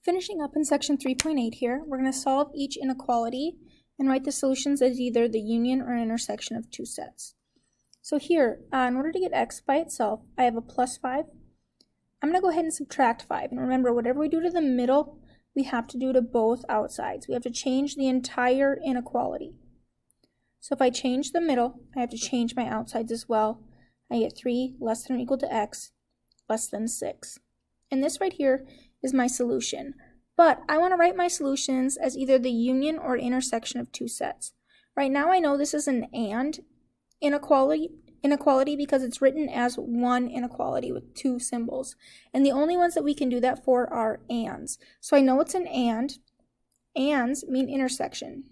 Finishing up in section 3.8 here, we're going to solve each inequality and write the solutions as either the union or intersection of two sets. So here, in order to get x by itself, I have a plus 5. I'm going to go ahead and subtract 5. And remember, whatever we do to the middle, we have to do to both outsides. We have to change the entire inequality. So if I change the middle, I have to change my outsides as well. I get 3 less than or equal to x less than 6. And this right here is my solution. But I want to write my solutions as either the union or intersection of two sets. Right now I know this is an and inequality because it's written as one inequality with two symbols. And the only ones that we can do that for are ands. So I know it's an and. Ands mean intersection.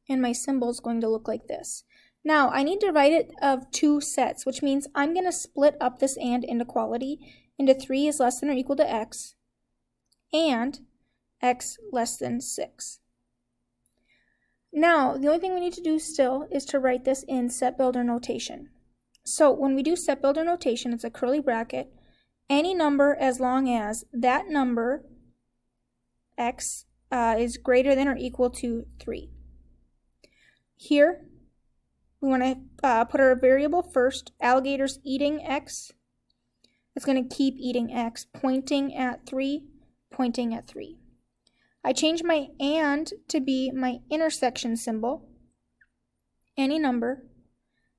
And my symbol is going to look like this. Now, I need to write it of two sets, which means I'm going to split up this and inequality into 3 is less than or equal to x and x less than 6. Now, the only thing we need to do still is to write this in set builder notation. So when we do set builder notation, it's a curly bracket, any number as long as that number, x, is greater than or equal to 3. Here, we want to put our variable first. Alligator's eating x. It's going to keep eating x, pointing at 3, pointing at 3. I change my and to be my intersection symbol. Any number,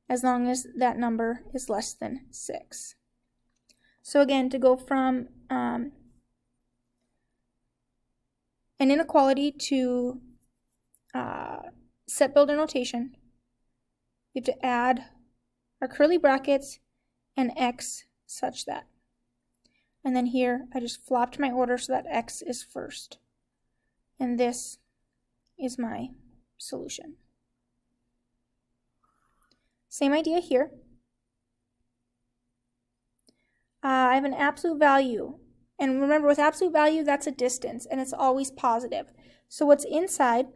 as long as that number is less than 6. So again, to go from an inequality to set builder notation, we have to add our curly brackets and x such that. And then here, I just flopped my order so that x is first. And this is my solution. Same idea here. I have an absolute value. And remember, with absolute value, that's a distance, and it's always positive. So what's inside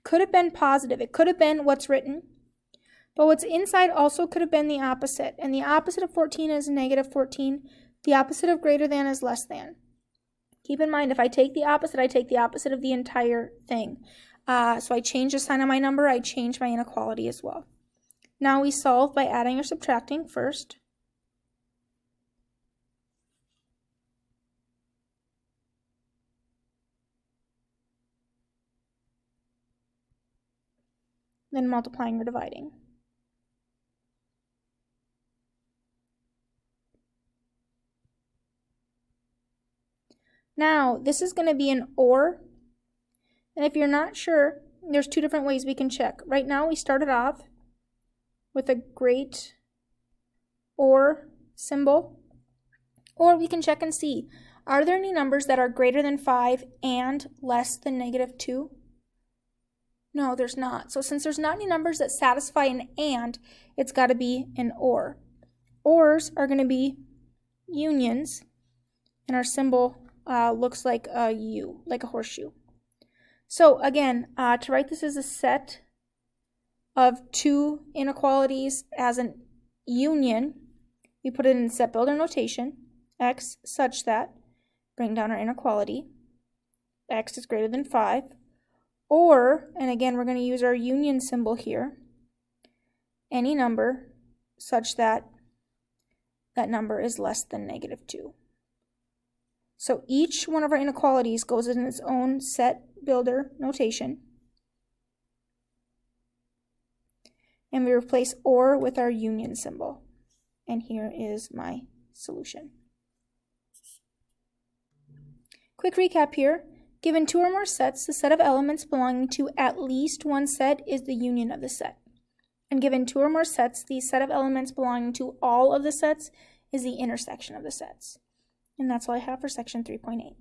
could have been positive. It could have been what's written. But what's inside also could have been the opposite. And the opposite of 14 is negative 14. The opposite of greater than is less than. Keep in mind, if I take the opposite, I take the opposite of the entire thing. So I change the sign on my number, I change my inequality as well. Now we solve by adding or subtracting first. Then multiplying or dividing. Now, this is going to be an or, and if you're not sure, there's two different ways we can check. Right now, we started off with a great or symbol, or we can check and see, are there any numbers that are greater than 5 and less than negative 2? No, there's not. So since there's not any numbers that satisfy an and, it's got to be an or. Ors are going to be unions, and our symbol looks like a U, like a horseshoe. So again, to write this as a set of two inequalities as an union, we put it in set builder notation, x such that, bring down our inequality, x is greater than 5, or, and again we're going to use our union symbol here, any number such that that number is less than negative 2. So each one of our inequalities goes in its own set builder notation. And we replace or with our union symbol. And here is my solution. Quick recap here. Given two or more sets, the set of elements belonging to at least one set is the union of the set. And given two or more sets, the set of elements belonging to all of the sets is the intersection of the sets. And that's all I have for section 3.8.